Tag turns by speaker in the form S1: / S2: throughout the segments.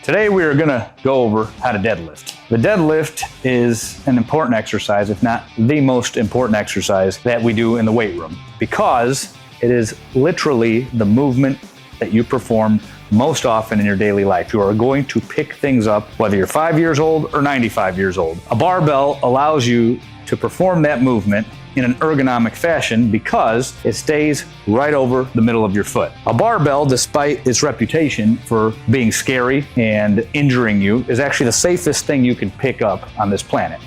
S1: Today we are gonna go over how to deadlift. The deadlift is an important exercise, if not the most important exercise that we do in the weight room, because it is literally the movement that you perform most often in your daily life. You are going to pick things up, whether you're 5 years old or 95 years old. A barbell allows you to perform that movement in an ergonomic fashion because it stays right over the middle of your foot. A barbell, despite its reputation for being scary and injuring you, is actually the safest thing you can pick up on this planet,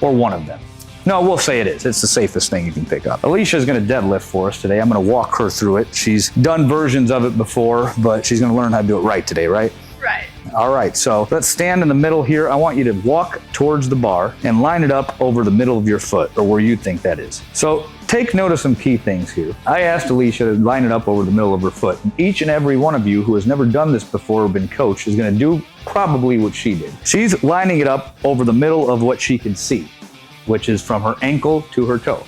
S1: or one of them. No, we'll say it is. It's the safest thing you can pick up. Alicia's gonna deadlift for us today. I'm gonna walk her through it. She's done versions of it before, but she's gonna learn how to do it right today, right?
S2: Right.
S1: All right, so let's stand in the middle here. I want you to walk towards the bar and line it up over the middle of your foot, or where you think that is. So take note of some key things here. I asked Alicia to line it up over the middle of her foot. Each and every one of you who has never done this before or been coached is gonna do probably what she did. She's lining it up over the middle of what she can see, which is from her ankle to her toe.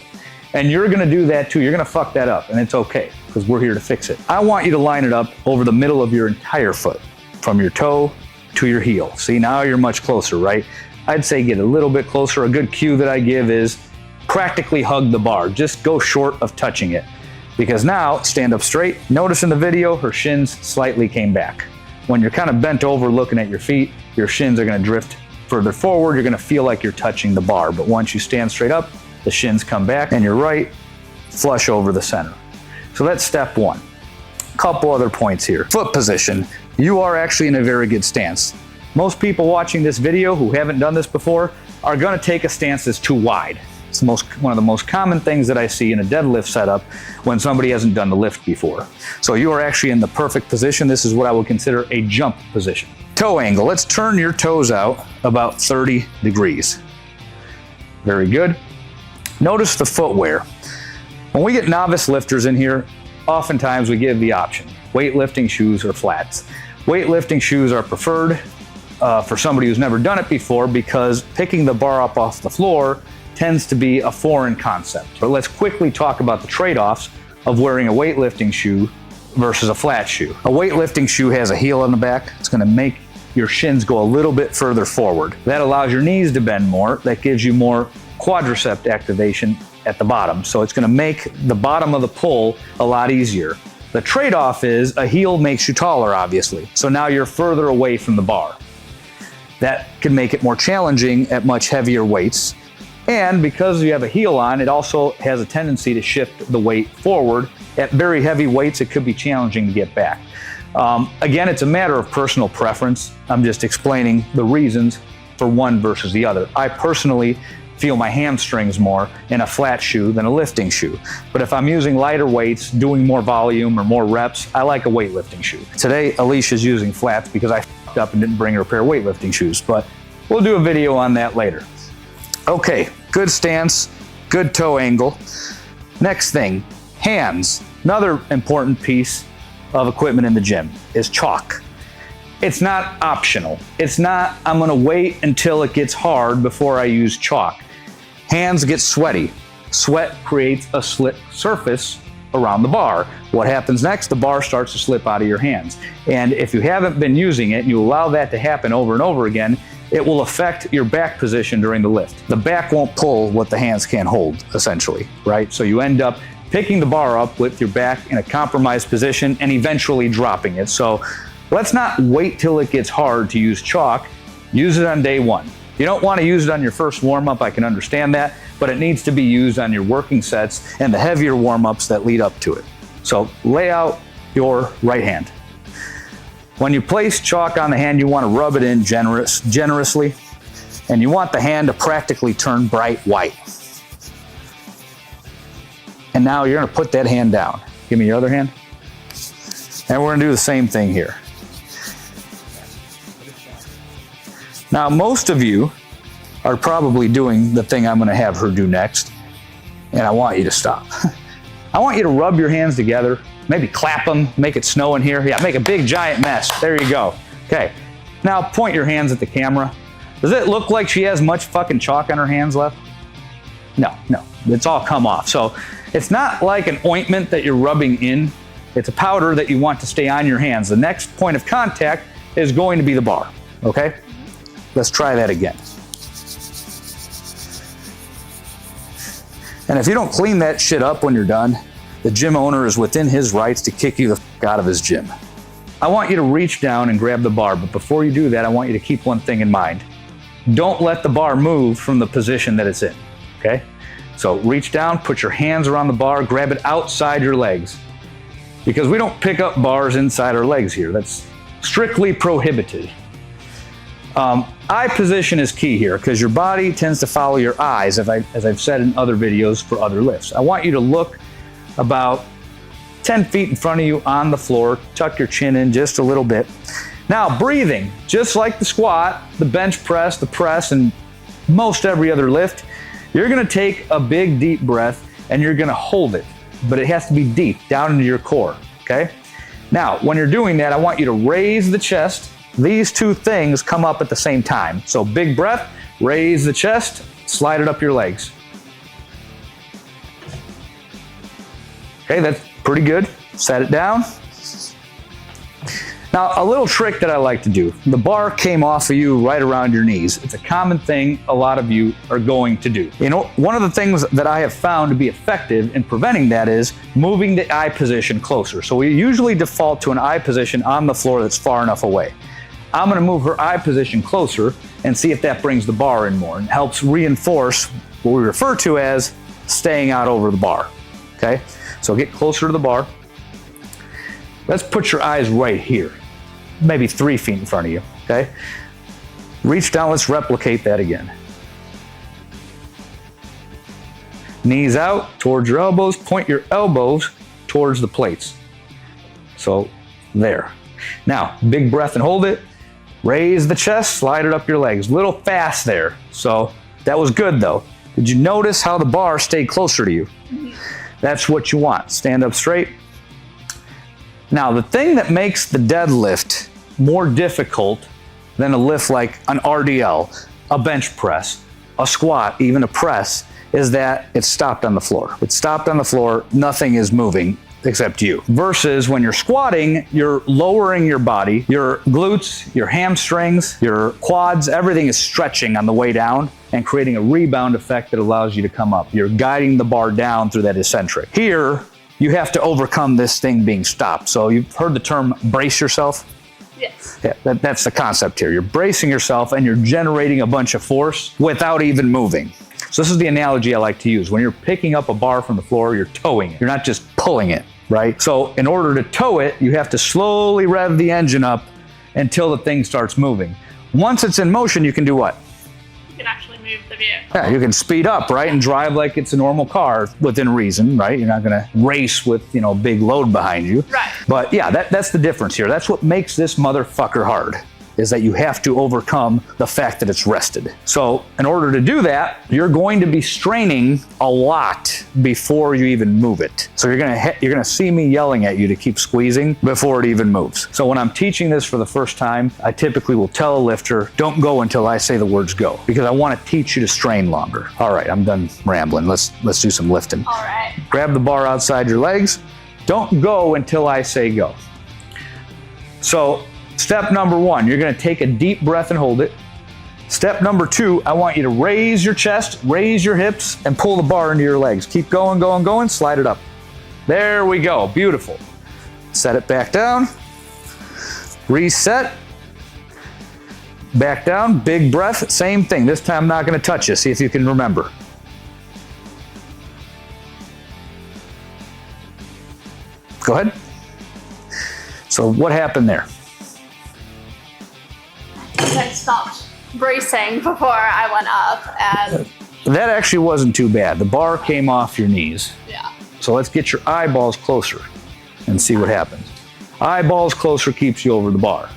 S1: And you're gonna do that too. You're gonna fuck that up, and it's okay, because we're here to fix it. I want you to line it up over the middle of your entire foot, from your toe to your heel. See, now you're much closer, right? I'd say get a little bit closer. A good cue that I give is practically hug the bar. Just go short of touching it. Because now, stand up straight. Notice in the video, her shins slightly came back. When you're kind of bent over looking at your feet, your shins are gonna drift further forward. You're gonna feel like you're touching the bar. But once you stand straight up, the shins come back and you're right flush over the center. So that's step one. Couple other points here. Foot position. You are actually in a very good stance. Most people watching this video who haven't done this before are gonna take a stance that's too wide. It's one of the most common things that I see in a deadlift setup when somebody hasn't done the lift before. So you are actually in the perfect position. This is what I would consider a jump position. Toe angle. Let's turn your toes out about 30 degrees. Very good. Notice the footwear. When we get novice lifters in here, oftentimes we give the option, weightlifting shoes or flats. Weightlifting shoes are preferred for somebody who's never done it before, because picking the bar up off the floor tends to be a foreign concept. But let's quickly talk about the trade-offs of wearing a weightlifting shoe versus a flat shoe. A weightlifting shoe has a heel on the back. It's gonna make your shins go a little bit further forward. That allows your knees to bend more. That gives you more quadricep activation at the bottom. So it's gonna make the bottom of the pull a lot easier. The trade-off is a heel makes you taller, obviously. So now you're further away from the bar. That can make it more challenging at much heavier weights. And because you have a heel on, it also has a tendency to shift the weight forward. At very heavy weights, it could be challenging to get back. Again, it's a matter of personal preference. I'm just explaining the reasons for one versus the other. I personally feel my hamstrings more in a flat shoe than a lifting shoe. But if I'm using lighter weights, doing more volume or more reps, I like a weightlifting shoe. Today, Alicia's using flats because I f***ed up and didn't bring her a pair of weightlifting shoes, but we'll do a video on that later. Okay, good stance, good toe angle. Next thing, hands. Another important piece of equipment in the gym is chalk. It's not optional. It's not, I'm gonna wait until it gets hard before I use chalk. Hands get sweaty. Sweat creates a slick surface around the bar. What happens next? The bar starts to slip out of your hands. And if you haven't been using it and you allow that to happen over and over again, it will affect your back position during the lift. The back won't pull what the hands can't hold, essentially, right? So you end up picking the bar up with your back in a compromised position and eventually dropping it. So let's not wait till it gets hard to use chalk. Use it on day one. You don't want to use it on your first warm-up, I can understand that, but it needs to be used on your working sets and the heavier warm-ups that lead up to it. So lay out your right hand. When you place chalk on the hand, you want to rub it in generously, and you want the hand to practically turn bright white. And now you're going to put that hand down. Give me your other hand. And we're going to do the same thing here. Now, most of you are probably doing the thing I'm gonna have her do next, and I want you to stop. I want you to rub your hands together, maybe clap them, make it snow in here. Yeah, make a big giant mess. There you go. Okay, now point your hands at the camera. Does it look like she has much fucking chalk on her hands left? No, it's all come off. So it's not like an ointment that you're rubbing in. It's a powder that you want to stay on your hands. The next point of contact is going to be the bar, okay? Let's try that again. And if you don't clean that shit up when you're done, the gym owner is within his rights to kick you the fuck out of his gym. I want you to reach down and grab the bar, but before you do that, I want you to keep one thing in mind. Don't let the bar move from the position that it's in, okay? So reach down, put your hands around the bar, grab it outside your legs. Because we don't pick up bars inside our legs here. That's strictly prohibited. Eye position is key here because your body tends to follow your eyes, as I've said in other videos for other lifts. I want you to look about 10 feet in front of you on the floor, tuck your chin in just a little bit. Now breathing, just like the squat, the bench press, the press, and most every other lift, you're gonna take a big deep breath and you're gonna hold it, but it has to be deep, down into your core, okay? Now, when you're doing that, I want you to raise the chest. These two things come up at the same time. So big breath, raise the chest, slide it up your legs. Okay, that's pretty good. Set it down. Now, a little trick that I like to do. The bar came off of you right around your knees. It's a common thing a lot of you are going to do. You know, one of the things that I have found to be effective in preventing that is moving the eye position closer. So we usually default to an eye position on the floor that's far enough away. I'm gonna move her eye position closer and see if that brings the bar in more and helps reinforce what we refer to as staying out over the bar, okay? So get closer to the bar. Let's put your eyes right here, maybe 3 feet in front of you, okay? Reach down, let's replicate that again. Knees out towards your elbows, point your elbows towards the plates. So there. Now, big breath and hold it. Raise the chest, slide it up your legs. Little fast there. So that was good though. Did you notice how the bar stayed closer to you? That's what you want. Stand up straight. Now, the thing that makes the deadlift more difficult than a lift like an RDL, a bench press, a squat, even a press, is that it's stopped on the floor. It's stopped on the floor, nothing is moving except you. Versus when you're squatting, you're lowering your body, your glutes, your hamstrings, your quads, everything is stretching on the way down and creating a rebound effect that allows you to come up. You're guiding the bar down through that eccentric. Here, you have to overcome this thing being stopped. So you've heard the term brace yourself?
S2: Yes.
S1: Yeah, that's the concept here. You're bracing yourself and you're generating a bunch of force without even moving. So this is the analogy I like to use. When you're picking up a bar from the floor, you're towing it. You're not just pulling it, right? So in order to tow it, you have to slowly rev the engine up until the thing starts moving. Once it's in motion, you can do what?
S2: You can actually move the vehicle.
S1: Yeah, you can speed up, right? And drive like it's a normal car within reason, right? You're not gonna race with, you know, big load behind you.
S2: Right.
S1: But yeah, that's the difference here. That's what makes this motherfucker hard, is that you have to overcome the fact that it's rested. So in order to do that, you're going to be straining a lot before you even move it. So you're gonna see me yelling at you to keep squeezing before it even moves. So when I'm teaching this for the first time, I typically will tell a lifter, don't go until I say the words go, because I wanna teach you to strain longer. All right, I'm done rambling. Let's do some lifting.
S2: All right.
S1: Grab the bar outside your legs. Don't go until I say go. So step number 1, you're gonna take a deep breath and hold it. Step number 2, I want you to raise your chest, raise your hips, and pull the bar into your legs. Keep going, going, going, slide it up. There we go, beautiful. Set it back down, reset, back down, big breath, same thing. This time I'm not gonna touch you, see if you can remember. Go ahead. So what happened there?
S2: I stopped bracing before I went up, and
S1: That actually wasn't too bad. The bar came off your knees.
S2: yeah.
S1: So let's get your eyeballs closer and see what happens. Eyeballs closer keeps you over the bar.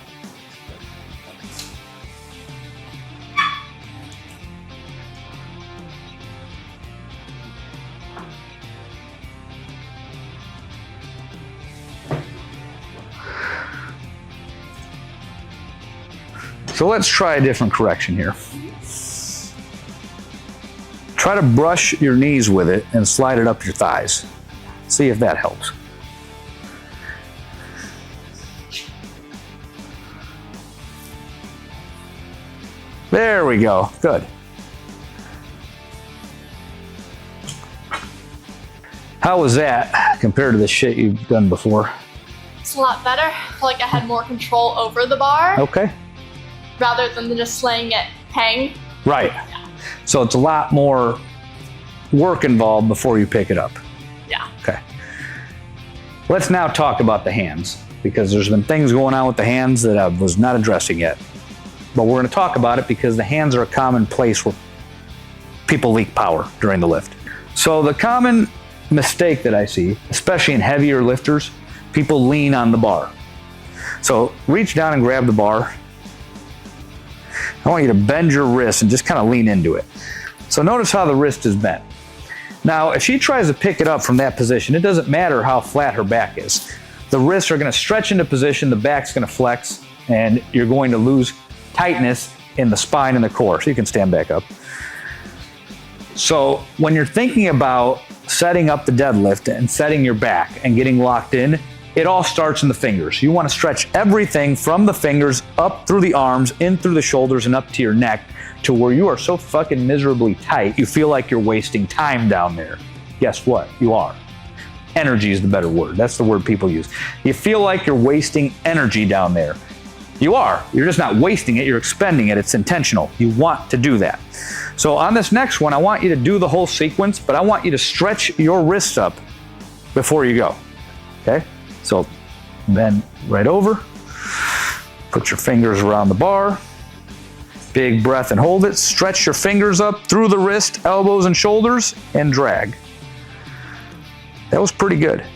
S1: So let's try a different correction here. Try to brush your knees with it and slide it up your thighs. See if that helps. There we go. Good. How was that compared to the shit you've done before?
S2: It's a lot better. I feel like I had more control over the bar
S1: Okay.
S2: rather than just letting it hang.
S1: Right. So it's a lot more work involved before you pick it up.
S2: Yeah.
S1: Okay. Let's now talk about the hands, because there's been things going on with the hands that I was not addressing yet. But we're going to talk about it because the hands are a common place where people leak power during the lift. So the common mistake that I see, especially in heavier lifters, people lean on the bar. So reach down and grab the bar. I want you to bend your wrist and just kind of lean into it. So notice how the wrist is bent. Now, if she tries to pick it up from that position, it doesn't matter how flat her back is. The wrists are going to stretch into position, the back's going to flex, and you're going to lose tightness in the spine and the core. So you can stand back up. So when you're thinking about setting up the deadlift and setting your back and getting locked in, it all starts in the fingers. You want to stretch everything from the fingers up through the arms, in through the shoulders, and up to your neck, to where you are so fucking miserably tight, you feel like you're wasting time down there. Guess what? You are. Energy is the better word. That's the word people use. You feel like you're wasting energy down there. You are. You're just not wasting it, you're expending it. It's intentional. You want to do that. So on this next one, I want you to do the whole sequence, but I want you to stretch your wrists up before you go. Okay? So bend right over. Put your fingers around the bar. Big breath and hold it. Stretch your fingers up through the wrist, elbows and shoulders, and drag. That was pretty good.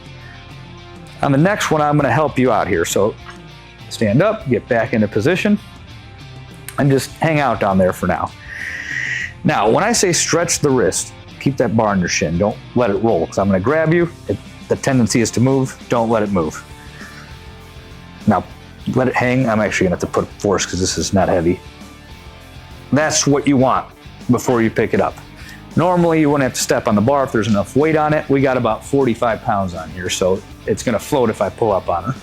S1: On the next one, I'm going to help you out here. So stand up, get back into position, and just hang out down there for now. Now, when I say stretch the wrist, keep that bar on your shin. Don't let it roll, because I'm going to grab you. The tendency is to move. Don't let it move. Now, let it hang. I'm actually going to have to put force because this is not heavy. That's what you want before you pick it up. Normally, you wouldn't have to step on the bar if there's enough weight on it. We got about 45 pounds on here, so it's going to float if I pull up on her.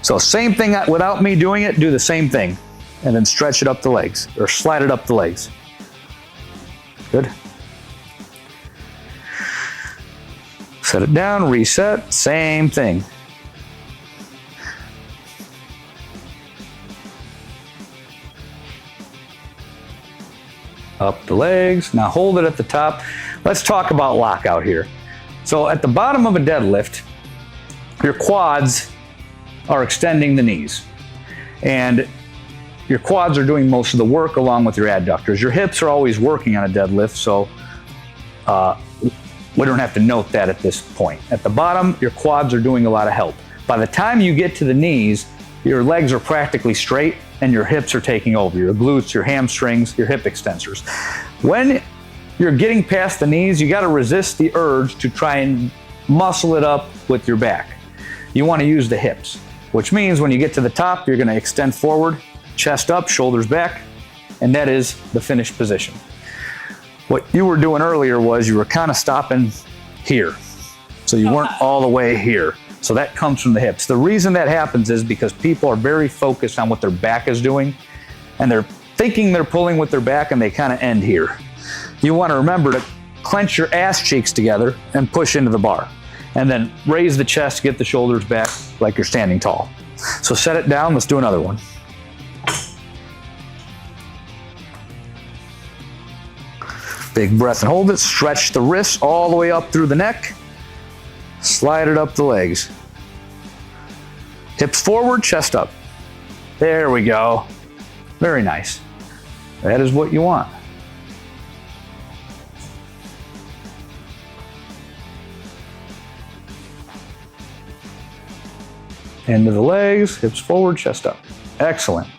S1: So same thing without me doing it, do the same thing. And then stretch it up the legs, or slide it up the legs. Good. Set it down, reset, same thing. Up the legs. Now hold it at the top. Let's talk about lockout here. So at the bottom of a deadlift, your quads are extending the knees. And your quads are doing most of the work along with your adductors. Your hips are always working on a deadlift, so we don't have to note that at this point. At the bottom, your quads are doing a lot of help. By the time you get to the knees, your legs are practically straight and your hips are taking over. Your glutes, your hamstrings, your hip extensors. When you're getting past the knees, you got to resist the urge to try and muscle it up with your back. You want to use the hips, which means when you get to the top, you're going to extend forward, chest up, shoulders back, and that is the finished position. What you were doing earlier was you were kind of stopping here. So you weren't all the way here. So that comes from the hips. The reason that happens is because people are very focused on what their back is doing, and they're thinking they're pulling with their back, and they kind of end here. You want to remember to clench your ass cheeks together and push into the bar. And then raise the chest, get the shoulders back like you're standing tall. So set it down, let's do another one. Big breath and hold it. Stretch the wrists all the way up through the neck. Slide it up the legs. Hips forward, chest up. There we go. Very nice. That is what you want. Into the legs, hips forward, chest up. Excellent.